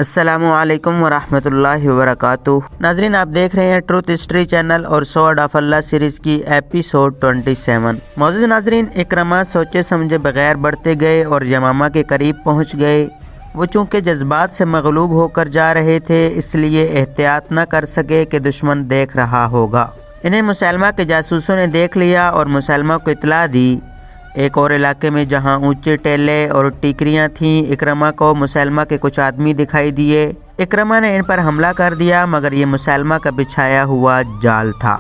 السلام علیکم ورحمۃ اللہ وبرکاتہ۔ ناظرین، آپ دیکھ رہے ہیں ٹروتھ ہسٹری چینل اور سورڈ آف اللہ سیریز کی ایپیسوڈ 27۔ معزز ناظرین، اکرمہ سوچے سمجھے بغیر بڑھتے گئے اور یمامہ کے قریب پہنچ گئے۔ وہ چونکہ جذبات سے مغلوب ہو کر جا رہے تھے، اس لیے احتیاط نہ کر سکے کہ دشمن دیکھ رہا ہوگا۔ انہیں مسیلمہ کے جاسوسوں نے دیکھ لیا اور مسیلمہ کو اطلاع دی۔ ایک اور علاقے میں جہاں اونچے ٹیلے اور ٹیکریاں تھیں، اکرمہ کو مسیلمہ کے کچھ آدمی دکھائی دیے۔ اکرمہ نے ان پر حملہ کر دیا، مگر یہ مسیلمہ کا بچھایا ہوا جال تھا۔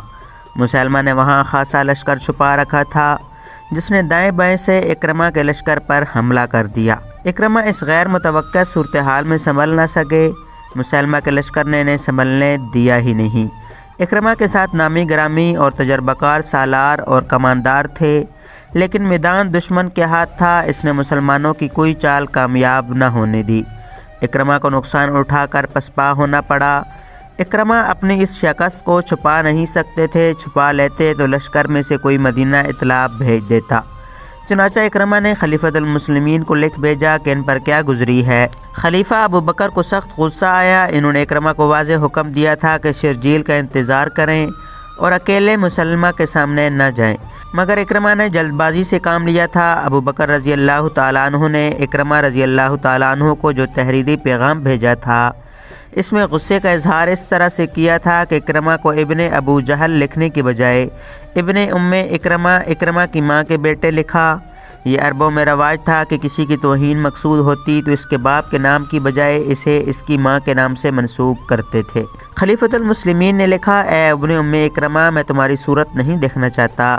مسیلمہ نے وہاں خاصا لشکر چھپا رکھا تھا، جس نے دائیں بائیں سے اکرمہ کے لشکر پر حملہ کر دیا۔ اکرمہ اس غیر متوقع صورتحال میں سنبھل نہ سکے۔ مسیلمہ کے لشکر نے انہیں سنبھلنے دیا ہی نہیں۔ اکرمہ کے ساتھ نامی گرامی اور تجربہ کار سالار اور کماندار تھے، لیکن میدان دشمن کے ہاتھ تھا۔ اس نے مسلمانوں کی کوئی چال کامیاب نہ ہونے دی۔ اکرمہ کو نقصان اٹھا کر پسپا ہونا پڑا۔ اکرمہ اپنی اس شکست کو چھپا نہیں سکتے تھے، چھپا لیتے تو لشکر میں سے کوئی مدینہ اطلاع بھیج دیتا۔ چنانچہ اکرمہ نے خلیفۃ المسلمین کو لکھ بھیجا کہ ان پر کیا گزری ہے۔ خلیفہ ابو بکر کو سخت غصہ آیا۔ انہوں نے اکرمہ کو واضح حکم دیا تھا کہ شرجیل کا انتظار کریں اور اکیلے مسلمہ کے سامنے نہ جائیں، مگر اکرمہ نے جلد بازی سے کام لیا تھا۔ ابو بکر رضی اللہ تعالیٰ عنہ نے اکرمہ رضی اللہ تعالیٰ عنہ کو جو تحریری پیغام بھیجا تھا، اس میں غصے کا اظہار اس طرح سے کیا تھا کہ اکرمہ کو ابن ابو جہل لکھنے کی بجائے ابن اکرمہ کی ماں کے بیٹے لکھا۔ یہ عربوں میں رواج تھا کہ کسی کی توہین مقصود ہوتی تو اس کے باپ کے نام کی بجائے اسے اس کی ماں کے نام سے منسوب کرتے تھے۔ خلیفۃ المسلمین نے لکھا، اے ابن اکرمہ، میں تمہاری صورت نہیں دیکھنا چاہتا۔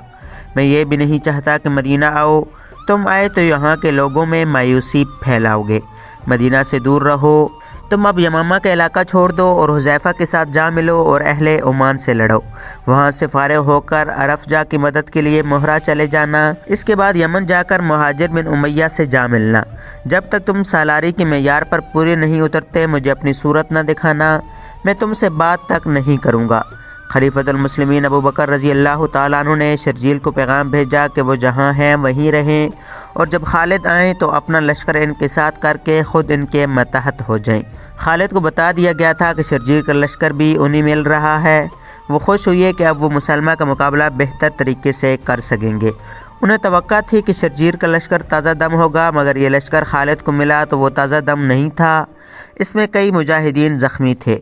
میں یہ بھی نہیں چاہتا کہ مدینہ آؤ۔ تم آئے تو یہاں کے لوگوں میں مایوسی پھیلاؤ گے۔ مدینہ سے دور رہو۔ تم اب یمامہ کا علاقہ چھوڑ دو اور حذیفہ کے ساتھ جا ملو اور اہل عمان سے لڑو۔ وہاں سے فارغ ہو کر عرفجہ کی مدد کے لیے مہرہ چلے جانا۔ اس کے بعد یمن جا کر مہاجر بن امیہ سے جا ملنا۔ جب تک تم سالاری کے معیار پر پورے نہیں اترتے، مجھے اپنی صورت نہ دکھانا۔ میں تم سے بات تک نہیں کروں گا۔ خلیفۃ المسلمین ابو بکر رضی اللہ تعالیٰ عنہ نے شرجیل کو پیغام بھیجا کہ وہ جہاں ہیں وہیں رہیں، اور جب خالد آئیں تو اپنا لشکر ان کے ساتھ کر کے خود ان کے ماتحت ہو جائیں۔ خالد کو بتا دیا گیا تھا کہ شرجیل کا لشکر بھی انہیں مل رہا ہے۔ وہ خوش ہوئے کہ اب وہ مسلمہ کا مقابلہ بہتر طریقے سے کر سکیں گے۔ انہیں توقع تھی کہ شرجیل کا لشکر تازہ دم ہوگا، مگر یہ لشکر خالد کو ملا تو وہ تازہ دم نہیں تھا۔ اس میں کئی مجاہدین زخمی تھے۔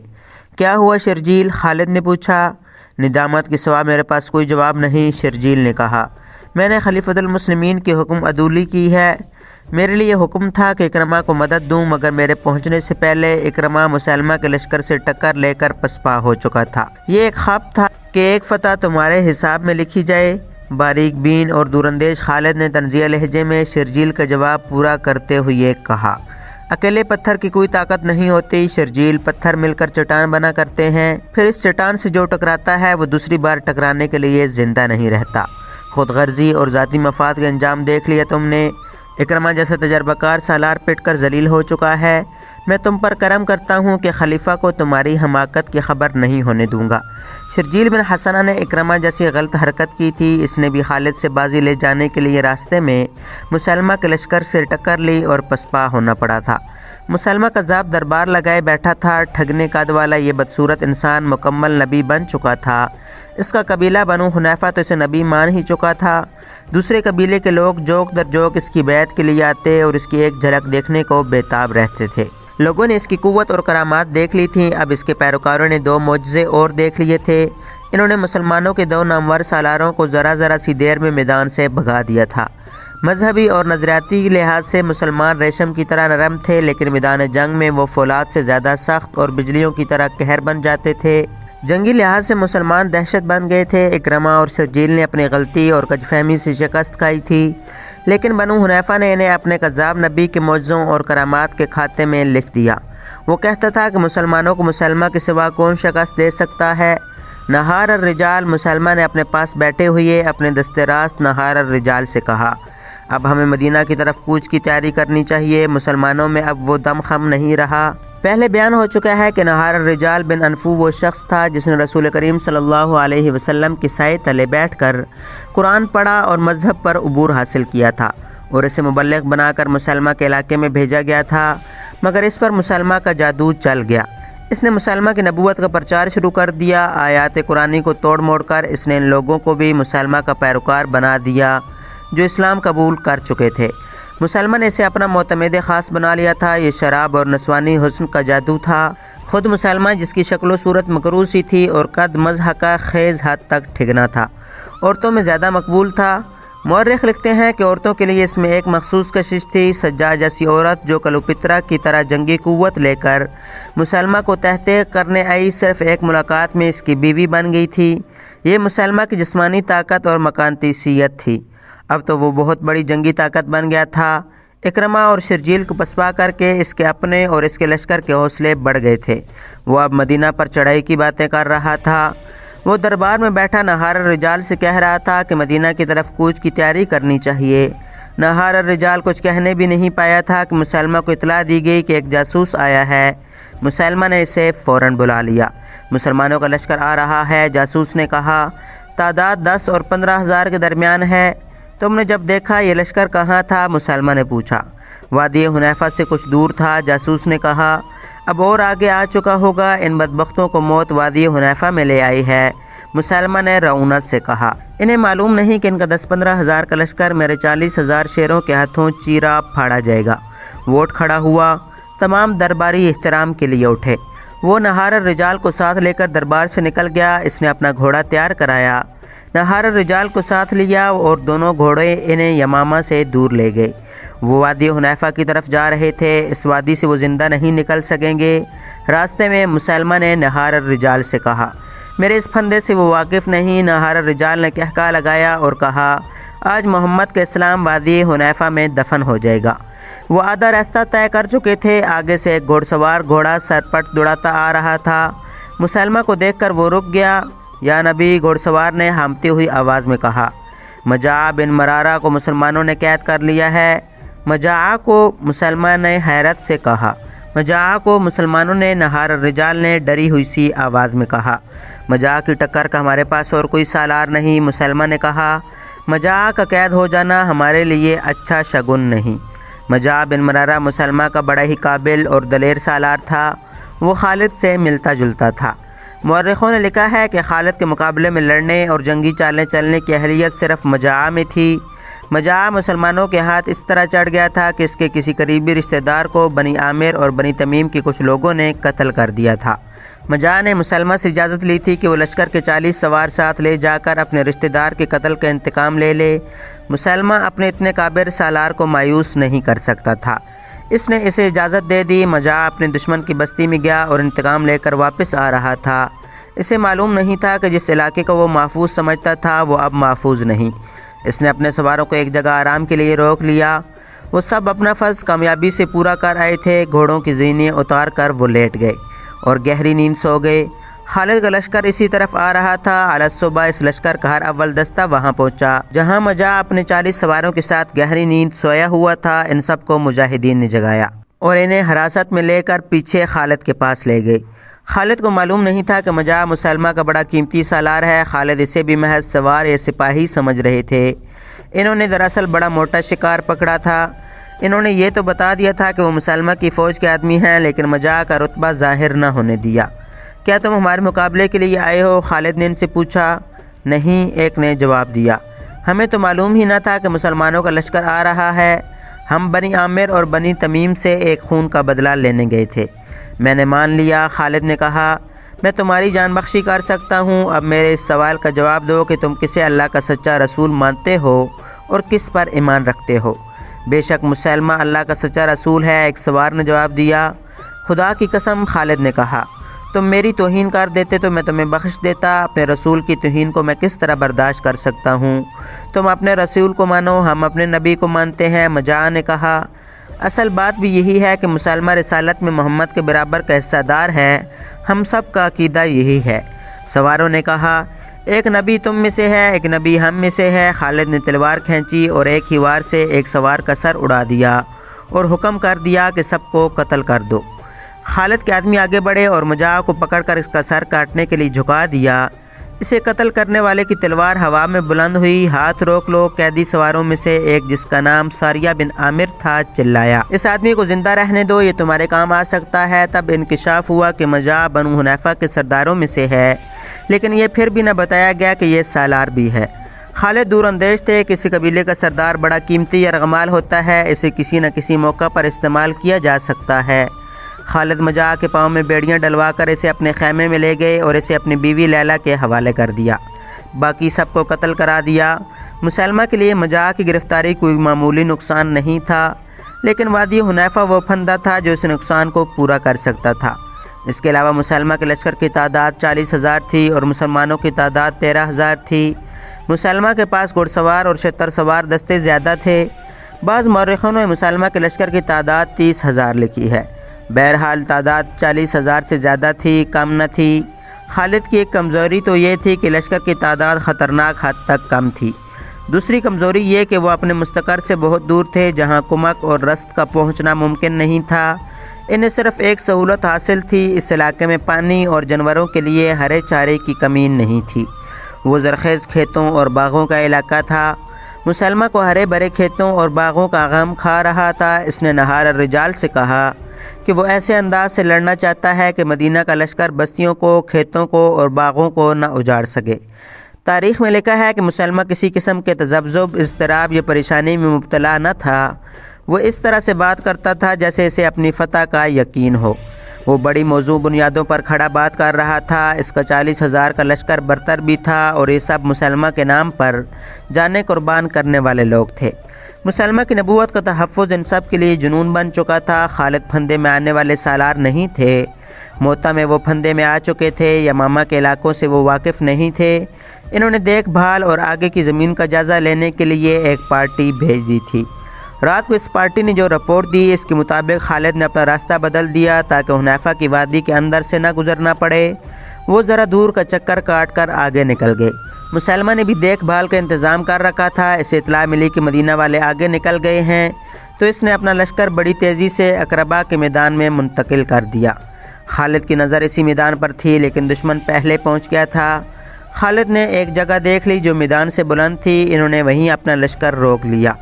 کیا ہوا شرجیل؟ خالد نے پوچھا۔ ندامت کے سوا میرے پاس کوئی جواب نہیں، شرجیل نے کہا۔ میں نے خلیفۃ المسلمین کی حکم عدولی کی ہے۔ میرے لیے حکم تھا کہ اکرمہ کو مدد دوں، مگر میرے پہنچنے سے پہلے اکرمہ مسلمہ کے لشکر سے ٹکر لے کر پسپا ہو چکا تھا۔ یہ ایک خواب تھا کہ ایک فتح تمہارے حساب میں لکھی جائے۔ باریک بین اور دوراندیش خالد نے طنزیہ لہجے میں شرجیل کا جواب پورا کرتے ہوئے کہا، اکیلے پتھر کی کوئی طاقت نہیں ہوتی شرجیل، پتھر مل کر چٹان بنا کرتے ہیں، پھر اس چٹان سے جو ٹکراتا ہے وہ دوسری بار ٹکرانے کے لیے زندہ نہیں رہتا۔ خود غرضی اور ذاتی مفاد کا انجام دیکھ لیا تم نے۔ اکرمہ جیسا تجربہ کار سالار پٹ کر ذلیل ہو چکا ہے۔ میں تم پر کرم کرتا ہوں کہ خلیفہ کو تمہاری حماقت کی خبر نہیں ہونے دوں گا۔ شرجیل بن حسنہ نے اکرمہ جیسی غلط حرکت کی تھی۔ اس نے بھی خالد سے بازی لے جانے کے لیے راستے میں مسلمہ کے لشکر سے ٹکر لی اور پسپا ہونا پڑا تھا۔ مسلمہ کذاب دربار لگائے بیٹھا تھا۔ ٹھگنے کاد والا یہ بدصورت انسان مکمل نبی بن چکا تھا۔ اس کا قبیلہ بنو حنیفہ تو اسے نبی مان ہی چکا تھا۔ دوسرے قبیلے کے لوگ جوک در جوک اس کی بیعت کے لیے آتے اور اس کی ایک جھلک دیکھنے کو بے تاب رہتے تھے۔ لوگوں نے اس کی قوت اور کرامات دیکھ لی تھیں۔ اب اس کے پیروکاروں نے 2 معجزے اور دیکھ لیے تھے۔ انہوں نے مسلمانوں کے 2 نامور سالاروں کو ذرا سی دیر میں میدان سے بھگا دیا تھا۔ مذہبی اور نظریاتی لحاظ سے مسلمان ریشم کی طرح نرم تھے، لیکن میدان جنگ میں وہ فولاد سے زیادہ سخت اور بجلیوں کی طرح قہر بن جاتے تھے۔ جنگی لحاظ سے مسلمان دہشت بن گئے تھے۔ اکرمہ اور شرجیل نے اپنی غلطی اور کج فہمی سے شکست کھائی تھی، لیکن بنو حنیفہ نے انہیں اپنے کذاب نبی کے معجزوں اور کرامات کے کھاتے میں لکھ دیا۔ وہ کہتا تھا کہ مسلمانوں کو مسلمہ کے سوا کون شکست دے سکتا ہے۔ نہار الرجال، مسلمہ نے اپنے پاس بیٹھے ہوئے اپنے دست راست نہار الرجال سے کہا، اب ہمیں مدینہ کی طرف کوچ کی تیاری کرنی چاہیے۔ مسلمانوں میں اب وہ دم خم نہیں رہا۔ پہلے بیان ہو چکا ہے کہ نہار الرجال بن انفو وہ شخص تھا جس نے رسول کریم صلی اللہ علیہ وسلم کے سائے تلے بیٹھ کر قرآن پڑھا اور مذہب پر عبور حاصل کیا تھا، اور اسے مبلغ بنا کر مسلمہ کے علاقے میں بھیجا گیا تھا۔ مگر اس پر مسلمہ کا جادو چل گیا۔ اس نے مسلمہ کی نبوت کا پرچار شروع کر دیا۔ آیات قرآنی کو توڑ موڑ کر اس نے ان لوگوں کو بھی مسلمہ کا پیروکار بنا دیا جو اسلام قبول کر چکے تھے۔ مسلمہ نے اسے اپنا معتمد خاص بنا لیا تھا۔ یہ شراب اور نسوانی حسن کا جادو تھا۔ خود مسلمہ جس کی شکل و صورت مکروہ سی تھی اور قد مضحکہ خیز حد تک ٹھگنا تھا، عورتوں میں زیادہ مقبول تھا۔ مورخ لکھتے ہیں کہ عورتوں کے لیے اس میں ایک مخصوص کشش تھی۔ سجاد جیسی عورت جو کلوپترا کی طرح جنگی قوت لے کر مسلمہ کو تحقیق کرنے آئی، صرف ایک ملاقات میں اس کی بیوی بن گئی تھی۔ یہ مسلمہ کی جسمانی طاقت اور مقناطیسیت تھی۔ اب تو وہ بہت بڑی جنگی طاقت بن گیا تھا۔ اکرمہ اور شرجیل کو پسپا کر کے اس کے اپنے اور اس کے لشکر کے حوصلے بڑھ گئے تھے۔ وہ اب مدینہ پر چڑھائی کی باتیں کر رہا تھا۔ وہ دربار میں بیٹھا نہار الرجال سے کہہ رہا تھا کہ مدینہ کی طرف کوچ کی تیاری کرنی چاہیے۔ نہار الرجال کچھ کہنے بھی نہیں پایا تھا کہ مسلمہ کو اطلاع دی گئی کہ ایک جاسوس آیا ہے۔ مسلمہ نے اسے فوراً بلا لیا۔ مسلمانوں کا لشکر آ رہا ہے۔ جاسوس نے کہا تعداد 10 اور 15 ہزار کے درمیان ہے۔ تم نے جب دیکھا یہ لشکر کہاں تھا؟ مسلمہ نے پوچھا۔ وادی حنیفہ سے کچھ دور تھا۔ جاسوس نے کہا اب اور آگے آ چکا ہوگا۔ ان بدبختوں کو موت وادی حنیفہ میں لے آئی ہے۔ مسلمہ نے رعونت سے کہا انہیں معلوم نہیں کہ ان کا 10-15 ہزار کا لشکر میرے 40 ہزار شیروں کے ہاتھوں چیرا پھاڑا جائے گا۔ ووٹ کھڑا ہوا۔ تمام درباری احترام کے لیے اٹھے۔ وہ نہار الرجال کو ساتھ لے کر دربار سے نکل گیا۔ اس نے اپنا گھوڑا تیار کرایا، نہار الرجال کو ساتھ لیا اور دونوں گھوڑے انہیں یمامہ سے دور لے گئے۔ وہ وادی حنیفہ کی طرف جا رہے تھے۔ اس وادی سے وہ زندہ نہیں نکل سکیں گے۔ راستے میں مسلمہ نے نہار الرجال سے کہا میرے اس پھندے سے وہ واقف نہیں۔ نہار الرجال نے کہکا لگایا اور کہا آج محمد کا اسلام وادی حنیفہ میں دفن ہو جائے گا۔ وہ آدھا راستہ طے کر چکے تھے۔ آگے سے ایک گھوڑ سوار گھوڑا سرپٹ دوڑاتا آ رہا تھا۔ مسلمہ کو دیکھ کر وہ رک گیا۔ یا نبی، گھوڑ سوار نے ہامتی ہوئی آواز میں کہا مجاع بن مرارہ کو مسلمانوں نے قید کر لیا ہے۔ مجاع کو مسلمہ نے حیرت سے کہا مجاع کو مسلمانوں نے نہار الرجال نے ڈری ہوئی سی آواز میں کہا مجاع کی ٹکر کا ہمارے پاس اور کوئی سالار نہیں۔ مسلمہ نے کہا مجاع کا قید ہو جانا ہمارے لیے اچھا شگن نہیں۔ مجاع بن مرارہ مسلمہ کا بڑا ہی قابل اور دلیر سالار تھا۔ وہ خالد سے ملتا جلتا تھا۔ مورخوں نے لکھا ہے کہ خالد کے مقابلے میں لڑنے اور جنگی چالیں چلنے کی اہلیت صرف مجاع میں تھی۔ مجاع مسلمانوں کے ہاتھ اس طرح چڑھ گیا تھا کہ اس کے کسی قریبی رشتہ دار کو بنی عامر اور بنی تمیم کے کچھ لوگوں نے قتل کر دیا تھا۔ مجاع نے مسلمہ سے اجازت لی تھی کہ وہ لشکر کے 40 سوار ساتھ لے جا کر اپنے رشتہ دار کے قتل کا انتقام لے لے۔ مسلمہ اپنے اتنے کابر سالار کو مایوس نہیں کر سکتا تھا۔ اس نے اسے اجازت دے دی۔ مجاع اپنے دشمن کی بستی میں گیا اور انتقام لے کر واپس آ رہا تھا۔ اسے معلوم نہیں تھا کہ جس علاقے کو وہ محفوظ سمجھتا تھا وہ اب محفوظ نہیں۔ اس نے اپنے سواروں کو ایک جگہ آرام کے لیے روک لیا۔ وہ سب اپنا فرض کامیابی سے پورا کر آئے تھے۔ گھوڑوں کی زینیں اتار کر وہ لیٹ گئے اور گہری نیند سو گئے۔ خالد کا لشکر اسی طرف آ رہا تھا۔ علی الصبح اس لشکر کا ہر اول دستہ وہاں پہنچا جہاں مجاع اپنے 40 سواروں کے ساتھ گہری نیند سویا ہوا تھا۔ ان سب کو مجاہدین نے جگایا اور انہیں حراست میں لے کر پیچھے خالد کے پاس لے گئے۔ خالد کو معلوم نہیں تھا کہ مجاع مسلمہ کا بڑا قیمتی سالار ہے۔ خالد اسے بھی محض سوار یا سپاہی سمجھ رہے تھے۔ انہوں نے دراصل بڑا موٹا شکار پکڑا تھا۔ انہوں نے یہ تو بتا دیا تھا کہ وہ مسلمہ کی فوج کے آدمی ہیں، لیکن مجاع کا رتبہ ظاہر نہ ہونے دیا۔ کیا تم ہمارے مقابلے کے لیے آئے ہو؟ خالد نے ان سے پوچھا۔ نہیں، ایک نے جواب دیا، ہمیں تو معلوم ہی نہ تھا کہ مسلمانوں کا لشکر آ رہا ہے۔ ہم بنی عامر اور بنی تمیم سے ایک خون کا بدلہ لینے گئے تھے۔ میں نے مان لیا۔ خالد نے کہا میں تمہاری جان بخشی کر سکتا ہوں۔ اب میرے اس سوال کا جواب دو کہ تم کسے اللہ کا سچا رسول مانتے ہو اور کس پر ایمان رکھتے ہو؟ بے شک مسلمہ اللہ کا سچا رسول ہے، ایک سوار نے جواب دیا۔ خدا کی قسم، خالد نے کہا، تم میری توہین کر دیتے تو میں تمہیں بخش دیتا۔ اپنے رسول کی توہین کو میں کس طرح برداشت کر سکتا ہوں؟ تم اپنے رسول کو مانو، ہم اپنے نبی کو مانتے ہیں۔ مجاع نے کہا اصل بات بھی یہی ہے کہ مسلمہ رسالت میں محمد کے برابر کا حصہ دار ہے۔ ہم سب کا عقیدہ یہی ہے۔ سواروں نے کہا ایک نبی تم میں سے ہے، ایک نبی ہم میں سے ہے۔ خالد نے تلوار کھینچی اور ایک ہی وار سے ایک سوار کا سر اڑا دیا اور حکم کر دیا کہ سب کو قتل کر دو۔ خالد کے آدمی آگے بڑھے اور مجاع کو پکڑ کر اس کا سر کاٹنے کے لیے جھکا دیا۔ اسے قتل کرنے والے کی تلوار ہوا میں بلند ہوئی۔ ہاتھ روک لو! قیدی سواروں میں سے ایک جس کا نام ساریہ بن عامر تھا چلایا، اس آدمی کو زندہ رہنے دو، یہ تمہارے کام آ سکتا ہے۔ تب انکشاف ہوا کہ مجاع بنو حنیفہ کے سرداروں میں سے ہے، لیکن یہ پھر بھی نہ بتایا گیا کہ یہ سالار بھی ہے۔ خالد دور اندیش تھے، کسی قبیلے کا سردار بڑا قیمتی یرغمال ہوتا ہے، اسے کسی نہ کسی موقع پر استعمال کیا جا سکتا ہے۔ خالد مجاع کے پاؤں میں بیڑیاں ڈلوا کر اسے اپنے خیمے میں لے گئے اور اسے اپنی بیوی لیلا کے حوالے کر دیا، باقی سب کو قتل کرا دیا۔ مسلمہ کے لیے مجاع کی گرفتاری کوئی معمولی نقصان نہیں تھا، لیکن وادی حنیفہ وہ پھندا تھا جو اس نقصان کو پورا کر سکتا تھا۔ اس کے علاوہ مسلمہ کے لشکر کی تعداد 40,000 تھی اور مسلمانوں کی تعداد 13,000 تھی۔ مسلمہ کے پاس گھڑ سوار اور شتر سوار دستے زیادہ تھے۔ بعض مورخوں نے مسلمہ کے لشکر کی تعداد 30,000 لکھی ہے۔ بہرحال تعداد 40,000 سے زیادہ تھی، کم نہ تھی۔ خالد کی ایک کمزوری تو یہ تھی کہ لشکر کی تعداد خطرناک حد تک کم تھی۔ دوسری کمزوری یہ کہ وہ اپنے مستقر سے بہت دور تھے، جہاں کمک اور رسد کا پہنچنا ممکن نہیں تھا۔ انہیں صرف ایک سہولت حاصل تھی، اس علاقے میں پانی اور جانوروں کے لیے ہرے چارے کی کمی نہیں تھی۔ وہ زرخیز کھیتوں اور باغوں کا علاقہ تھا۔ مسلمہ کو ہرے بھرے کھیتوں اور باغوں کا غم کھا رہا تھا۔ اس نے نہار الرجال سے کہا کہ وہ ایسے انداز سے لڑنا چاہتا ہے کہ مدینہ کا لشکر بستیوں کو، کھیتوں کو اور باغوں کو نہ اجاڑ سکے۔ تاریخ میں لکھا ہے کہ مسلمہ کسی قسم کے تذبذب، اضطراب یا پریشانی میں مبتلا نہ تھا۔ وہ اس طرح سے بات کرتا تھا جیسے اسے اپنی فتح کا یقین ہو۔ وہ بڑی موزوں بنیادوں پر کھڑا بات کر رہا تھا۔ اس کا 40,000 کا لشکر برتر بھی تھا اور یہ سب مسلمہ کے نام پر جانیں قربان کرنے والے لوگ تھے۔ مسلمہ کی نبوت کا تحفظ ان سب کے لیے جنون بن چکا تھا۔ خالد پھندے میں آنے والے سالار نہیں تھے۔ موتا میں وہ پھندے میں آ چکے تھے، یمامہ کے علاقوں سے وہ واقف نہیں تھے۔ انہوں نے دیکھ بھال اور آگے کی زمین کا جائزہ لینے کے لیے ایک پارٹی بھیج دی تھی۔ رات کو اس پارٹی نے جو رپورٹ دی، اس کے مطابق خالد نے اپنا راستہ بدل دیا تاکہ حنیفہ کی وادی کے اندر سے نہ گزرنا پڑے۔ وہ ذرا دور کا چکر کاٹ کر آگے نکل گئے۔ مسلمہ نے بھی دیکھ بھال کا انتظام کر رکھا تھا۔ اسے اطلاع ملی کہ مدینہ والے آگے نکل گئے ہیں، تو اس نے اپنا لشکر بڑی تیزی سے اقربا کے میدان میں منتقل کر دیا۔ خالد کی نظر اسی میدان پر تھی، لیکن دشمن پہلے پہنچ گیا تھا۔ خالد نے ایک جگہ دیکھ لی جو میدان سے بلند تھی، انہوں نے وہیں اپنا لشکر روک لیا۔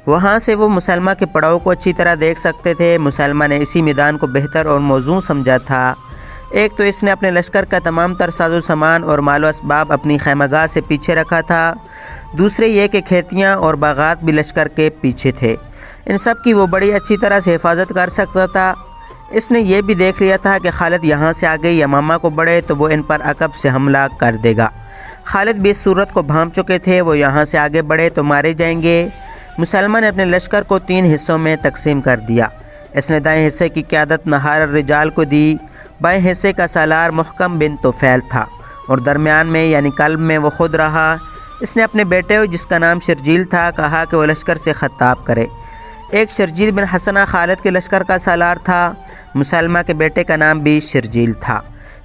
وہاں سے وہ مسلمہ کے پڑاؤ کو اچھی طرح دیکھ سکتے تھے۔ مسلمہ نے اسی میدان کو بہتر اور موزوں سمجھا تھا۔ ایک تو اس نے اپنے لشکر کا تمام تر ساز و سامان اور مال و اسباب اپنی خیمہ گاہ سے پیچھے رکھا تھا، دوسرے یہ کہ کھیتیاں اور باغات بھی لشکر کے پیچھے تھے۔ ان سب کی وہ بڑی اچھی طرح سے حفاظت کر سکتا تھا۔ اس نے یہ بھی دیکھ لیا تھا کہ خالد یہاں سے آگے یمامہ کو بڑھے تو وہ ان پر عقب سے حملہ کر دے گا۔ خالد بھی اس صورت کو بھانپ چکے تھے، وہ یہاں سے آگے بڑھے تو مارے جائیں گے۔ مسلمہ نے اپنے لشکر کو 3 حصوں میں تقسیم کر دیا۔ اس نے دائیں حصے کی قیادت نہار الرجال کو دی، بائیں حصے کا سالار محکم بن طفیل تھا اور درمیان میں یعنی قلب میں وہ خود رہا۔ اس نے اپنے بیٹے جس کا نام شرجیل تھا کہا کہ وہ لشکر سے خطاب کرے۔ ایک شرجیل بن حسنہ خالد کے لشکر کا سالار تھا، مسلمہ کے بیٹے کا نام بھی شرجیل تھا۔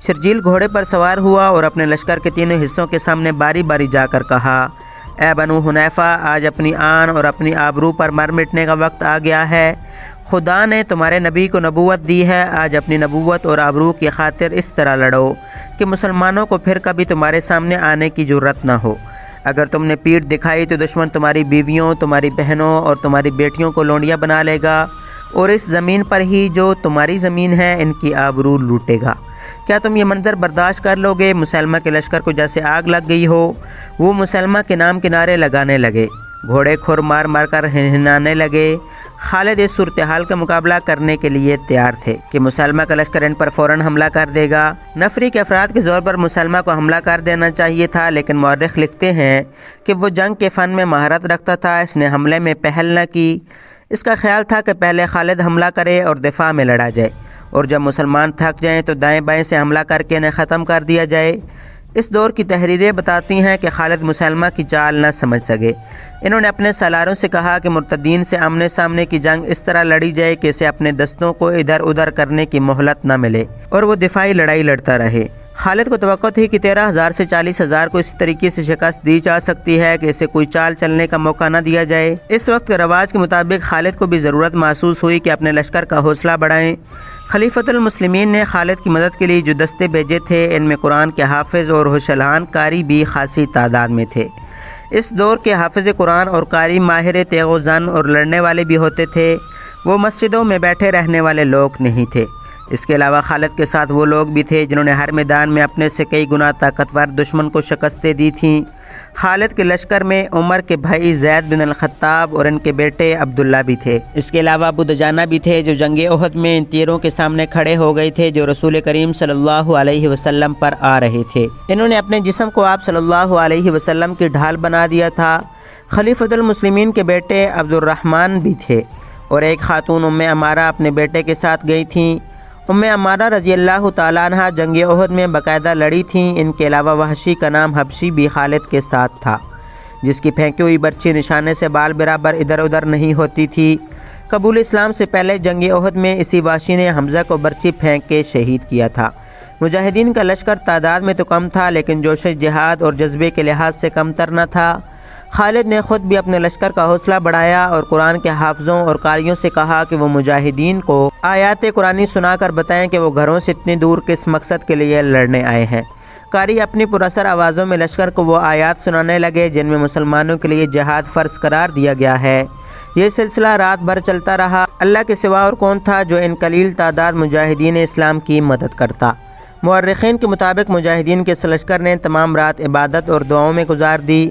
شرجیل گھوڑے پر سوار ہوا اور اپنے لشکر کے 3 حصوں کے سامنے باری باری جا کر کہا، اے بنو حنیفہ، آج اپنی آن اور اپنی آبرو پر مر مٹنے کا وقت آ گیا ہے۔ خدا نے تمہارے نبی کو نبوت دی ہے، آج اپنی نبوت اور آبرو کی خاطر اس طرح لڑو کہ مسلمانوں کو پھر کبھی تمہارے سامنے آنے کی جرت نہ ہو۔ اگر تم نے پیٹھ دکھائی تو دشمن تمہاری بیویوں، تمہاری بہنوں اور تمہاری بیٹیوں کو لونڈیاں بنا لے گا اور اس زمین پر ہی جو تمہاری زمین ہے ان کی آبرو لوٹے گا۔ کیا تم یہ منظر برداشت کر لو گے؟ مسلمہ کے لشکر کو جیسے آگ لگ گئی ہو۔ وہ مسلمہ کے نام کنارے لگانے لگے، گھوڑے کھر مار مار کر ہنہنانے لگے۔ خالد اس صورتحال کا مقابلہ کرنے کے لیے تیار تھے کہ مسلمہ کا لشکر ان پر فوراً حملہ کر دے گا۔ نفری کے افراد کے زور پر مسلمہ کو حملہ کر دینا چاہیے تھا، لیکن مورخ لکھتے ہیں کہ وہ جنگ کے فن میں مہارت رکھتا تھا، اس نے حملے میں پہل نہ کی۔ اس کا خیال تھا کہ پہلے خالد حملہ کرے اور دفاع میں لڑا جائے، اور جب مسلمان تھک جائیں تو دائیں بائیں سے حملہ کر کے انہیں ختم کر دیا جائے۔ اس دور کی تحریریں بتاتی ہیں کہ خالد مسلمہ کی چال نہ سمجھ سکے۔ انہوں نے اپنے سالاروں سے کہا کہ مرتدین سے آمنے سامنے کی جنگ اس طرح لڑی جائے کہ اسے اپنے دستوں کو ادھر ادھر کرنے کی مہلت نہ ملے اور وہ دفاعی لڑائی لڑتا رہے۔ خالد کو توقع تھی کہ 13,000 سے 40,000 کو اسی طریقے سے شکست دی جا سکتی ہے کہ اسے کوئی چال چلنے کا موقع نہ دیا جائے۔ اس وقت کے رواج کے مطابق خالد کو بھی ضرورت محسوس ہوئی کہ اپنے لشکر کا حوصلہ بڑھائیں۔ خلیفۃ المسلمین نے خالد کی مدد کے لیے جو دستے بھیجے تھے ان میں قرآن کے حافظ اور ہوشلہان قاری بھی خاصی تعداد میں تھے۔ اس دور کے حافظ قرآن اور قاری ماہر تیغ و زن اور لڑنے والے بھی ہوتے تھے، وہ مسجدوں میں بیٹھے رہنے والے لوگ نہیں تھے۔ اس کے علاوہ خالد کے ساتھ وہ لوگ بھی تھے جنہوں نے ہر میدان میں اپنے سے کئی گنا طاقتور دشمن کو شکستیں دی تھیں۔ خالد کے لشکر میں عمر کے بھائی زید بن الخطاب اور ان کے بیٹے عبداللہ بھی تھے۔ اس کے علاوہ ابو دجانہ بھی تھے جو جنگ احد میں ان تیروں کے سامنے کھڑے ہو گئے تھے جو رسول کریم صلی اللہ علیہ وسلم پر آ رہے تھے۔ انہوں نے اپنے جسم کو آپ صلی اللہ علیہ وسلم کی ڈھال بنا دیا تھا۔ خلیفۃ المسلمین کے بیٹے عبد الرحمن بھی تھے اور ایک خاتون ام عمارہ اپنے بیٹے کے ساتھ گئی تھیں۔ ام عمارہ رضی اللہ تعالیٰ عنہ جنگ احد میں باقاعدہ لڑی تھیں۔ ان کے علاوہ وحشی کا نام حبشی بھی خالد کے ساتھ تھا، جس کی پھینکی ہوئی برچھی نشانے سے بال برابر ادھر ادھر نہیں ہوتی تھی۔ قبول اسلام سے پہلے جنگ احد میں اسی وحشی نے حمزہ کو برچھی پھینک کے شہید کیا تھا۔ مجاہدین کا لشکر تعداد میں تو کم تھا لیکن جوش جہاد اور جذبے کے لحاظ سے کم تر نہ تھا۔ خالد نے خود بھی اپنے لشکر کا حوصلہ بڑھایا اور قرآن کے حافظوں اور قاریوں سے کہا کہ وہ مجاہدین کو آیات قرآنی سنا کر بتائیں کہ وہ گھروں سے اتنی دور کس مقصد کے لیے لڑنے آئے ہیں۔ قاری اپنی پراثر آوازوں میں لشکر کو وہ آیات سنانے لگے جن میں مسلمانوں کے لیے جہاد فرض قرار دیا گیا ہے۔ یہ سلسلہ رات بھر چلتا رہا۔ اللہ کے سوا اور کون تھا جو ان قلیل تعداد مجاہدین اسلام کی مدد کرتا؟ مورخین کے مطابق مجاہدین کے اس لشکر نے تمام رات عبادت اور دعاؤں میں گزار دی۔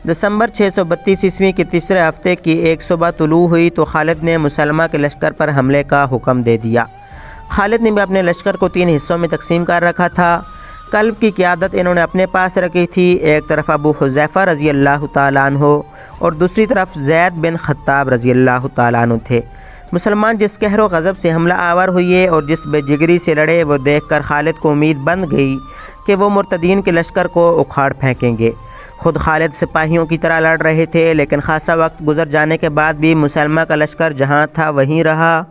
دسمبر 632 عیسوی کے تیسرے ہفتے کی ایک صبح طلوع ہوئی تو خالد نے مسلمہ کے لشکر پر حملے کا حکم دے دیا۔ خالد نے بھی اپنے لشکر کو 3 حصوں میں تقسیم کر رکھا تھا۔ قلب کی قیادت انہوں نے اپنے پاس رکھی تھی، ایک طرف ابو حذیفہ رضی اللہ تعالیٰ عنہ اور دوسری طرف زید بن خطاب رضی اللہ تعالیٰ عنہ تھے۔ مسلمان جس قہر و غضب سے حملہ آور ہوئے اور جس بے جگری سے لڑے وہ دیکھ کر خالد کو امید بن گئی کہ وہ مرتدین کے لشکر کو اکھاڑ پھینکیں گے۔ خود خالد سپاہیوں کی طرح لڑ رہے تھے لیکن خاصا وقت گزر جانے کے بعد بھی مسلمہ کا لشکر جہاں تھا وہیں رہا۔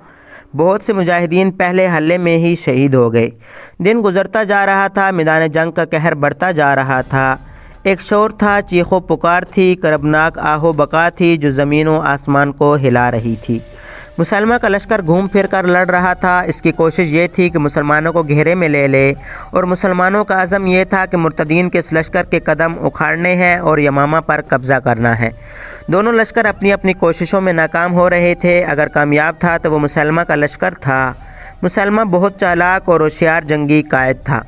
بہت سے مجاہدین پہلے حملے میں ہی شہید ہو گئے۔ دن گزرتا جا رہا تھا، میدان جنگ کا قہر بڑھتا جا رہا تھا۔ ایک شور تھا، چیخ و پکار تھی، کربناک آہ و بکا تھی جو زمین و آسمان کو ہلا رہی تھی۔ مسلمہ کا لشکر گھوم پھر کر لڑ رہا تھا۔ اس کی کوشش یہ تھی کہ مسلمانوں کو گھیرے میں لے لے اور مسلمانوں کا عزم یہ تھا کہ مرتدین کے اس لشکر کے قدم اکھاڑنے ہیں اور یمامہ پر قبضہ کرنا ہے۔ دونوں لشکر اپنی اپنی کوششوں میں ناکام ہو رہے تھے۔ اگر کامیاب تھا تو وہ مسلمہ کا لشکر تھا۔ مسلمہ بہت چالاک اور ہوشیار جنگی قائد تھا۔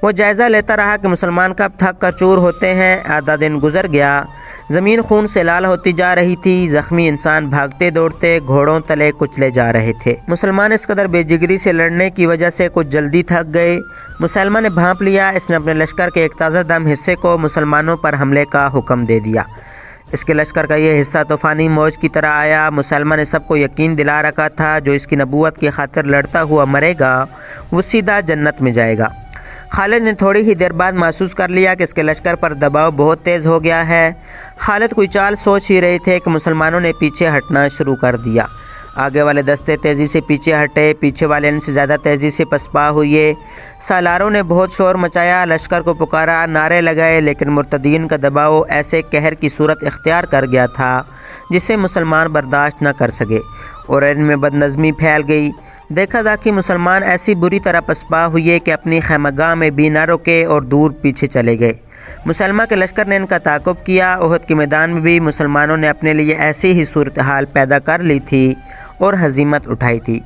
وہ جائزہ لیتا رہا کہ مسلمان کب تھک کر چور ہوتے ہیں۔ آدھا دن گزر گیا، زمین خون سے لال ہوتی جا رہی تھی، زخمی انسان بھاگتے دوڑتے گھوڑوں تلے کچلے جا رہے تھے۔ مسلمان اس قدر بے جگری سے لڑنے کی وجہ سے کچھ جلدی تھک گئے۔ مسلمہ نے بھانپ لیا، اس نے اپنے لشکر کے ایک تازہ دم حصے کو مسلمانوں پر حملے کا حکم دے دیا۔ اس کے لشکر کا یہ حصہ طوفانی موج کی طرح آیا۔ مسلمہ نے سب کو یقین دلا رکھا تھا جو اس کی نبوت کی خاطر لڑتا ہوا مرے گا وہ سیدھا جنت میں جائے گا۔ خالد نے تھوڑی ہی دیر بعد محسوس کر لیا کہ اس کے لشکر پر دباؤ بہت تیز ہو گیا ہے۔ خالد کوئی چال سوچ ہی رہے تھے کہ مسلمانوں نے پیچھے ہٹنا شروع کر دیا۔ آگے والے دستے تیزی سے پیچھے ہٹے، پیچھے والے ان سے زیادہ تیزی سے پسپا ہوئے۔ سالاروں نے بہت شور مچایا، لشکر کو پکارا، نعرے لگائے، لیکن مرتدین کا دباؤ ایسے قہر کی صورت اختیار کر گیا تھا جسے مسلمان برداشت نہ کر سکے اور ان میں بدنظمی پھیل گئی۔ دیکھا دیکھی مسلمان ایسی بری طرح پسپا ہوئے کہ اپنی خیمگاہ میں بھی نہ رکے اور دور پیچھے چلے گئے۔ مسلمہ کے لشکر نے ان کا تعاقب کیا۔ احد کے میدان میں بھی مسلمانوں نے اپنے لیے ایسی ہی صورتحال پیدا کر لی تھی اور ہزیمت اٹھائی تھی۔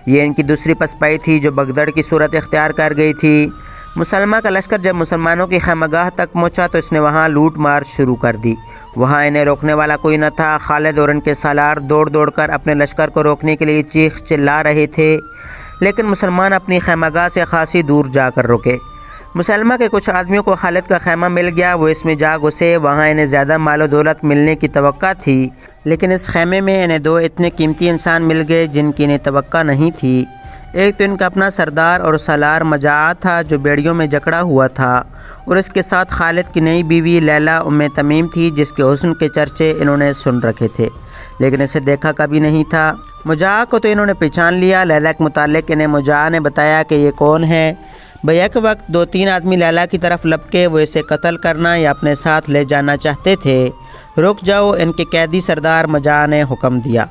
یہ ان کی دوسری پسپائی تھی جو بگدڑ کی صورت اختیار کر گئی تھی۔ مسلمہ کا لشکر جب مسلمانوں کی خیمگاہ تک پہنچا تو اس نے وہاں لوٹ مار شروع کر دی۔ وہاں انہیں روکنے والا کوئی نہ تھا۔ خالد اور ان کے سالار دوڑ دوڑ کر اپنے لشکر کو روکنے کے لیے چیخ چلا رہے تھے، لیکن مسلمان اپنی خیمگاہ سے خاصی دور جا کر رکے۔ مسلمہ کے کچھ آدمیوں کو خالد کا خیمہ مل گیا، وہ اس میں جا گھسے۔ وہاں انہیں زیادہ مال و دولت ملنے کی توقع تھی، لیکن اس خیمے میں انہیں 2 اتنے قیمتی انسان مل گئے جن کی انہیں توقع نہیں تھی۔ ایک تو ان کا اپنا سردار اور سالار مجاعہ تھا جو بیڑیوں میں جکڑا ہوا تھا، اور اس کے ساتھ خالد کی نئی بیوی لیلہ ام تمیم تھی جس کے حسن کے چرچے انہوں نے سن رکھے تھے لیکن اسے دیکھا کبھی نہیں تھا۔ مجاعہ کو تو انہوں نے پہچان لیا۔ لیلہ کے متعلق انہیں مجاعہ نے بتایا کہ یہ کون ہے۔ بیک وقت 2-3 آدمی لیلہ کی طرف لپکے، وہ اسے قتل کرنا یا اپنے ساتھ لے جانا چاہتے تھے۔ رک جاؤ، ان کے قیدی سردار مجاعہ نے حکم دیا۔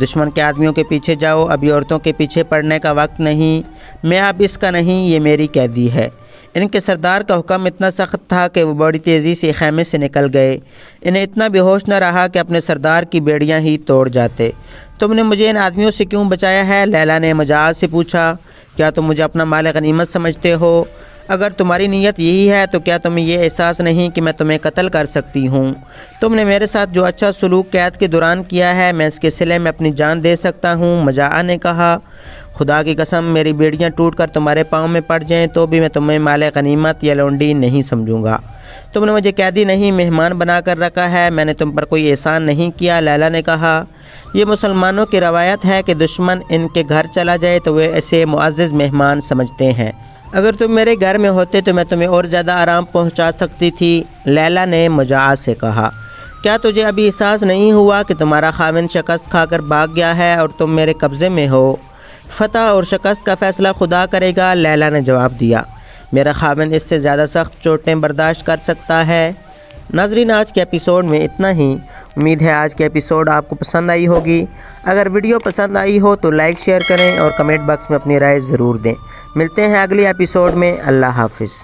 دشمن کے آدمیوں کے پیچھے جاؤ، ابھی عورتوں کے پیچھے پڑنے کا وقت نہیں۔ میں اب اس کا نہیں، یہ میری قیدی ہے۔ ان کے سردار کا حکم اتنا سخت تھا کہ وہ بڑی تیزی سے خیمے سے نکل گئے۔ انہیں اتنا بے ہوش نہ رہا کہ اپنے سردار کی بیڑیاں ہی توڑ جاتے۔ تم نے مجھے ان آدمیوں سے کیوں بچایا ہے؟ لیلا نے مجاز سے پوچھا۔ کیا تم مجھے اپنا مال غنیمت سمجھتے ہو؟ اگر تمہاری نیت یہی ہے تو کیا تمہیں یہ احساس نہیں کہ میں تمہیں قتل کر سکتی ہوں؟ تم نے میرے ساتھ جو اچھا سلوک قید کے دوران کیا ہے، میں اس کے صلے میں اپنی جان دے سکتا ہوں۔ مجاعہ نے کہا، خدا کی قسم، میری بیڑیاں ٹوٹ کر تمہارے پاؤں میں پڑ جائیں تو بھی میں تمہیں مال غنیمت یا لونڈی نہیں سمجھوں گا۔ تم نے مجھے قیدی نہیں، مہمان بنا کر رکھا ہے، میں نے تم پر کوئی احسان نہیں کیا۔ لیلا نے کہا، یہ مسلمانوں کی روایت ہے کہ دشمن ان کے گھر چلا جائے تو وہ اسے معزز مہمان سمجھتے ہیں۔ اگر تم میرے گھر میں ہوتے تو میں تمہیں اور زیادہ آرام پہنچا سکتی تھی۔ لیلا نے مجاعہ سے کہا، کیا تجھے ابھی احساس نہیں ہوا کہ تمہارا خاوند شکست کھا کر بھاگ گیا ہے اور تم میرے قبضے میں ہو؟ فتح اور شکست کا فیصلہ خدا کرے گا، لیلا نے جواب دیا۔ میرا خاوند اس سے زیادہ سخت چوٹیں برداشت کر سکتا ہے۔ ناظرین، آج کے ایپیسوڈ میں اتنا ہی۔ امید ہے آج کے ایپیسوڈ آپ کو پسند آئی ہوگی۔ اگر ویڈیو پسند آئی ہو تو لائک شیئر کریں اور کمنٹ باکس میں اپنی رائے ضرور دیں۔ ملتے ہیں اگلی ایپیسوڈ میں۔ اللہ حافظ۔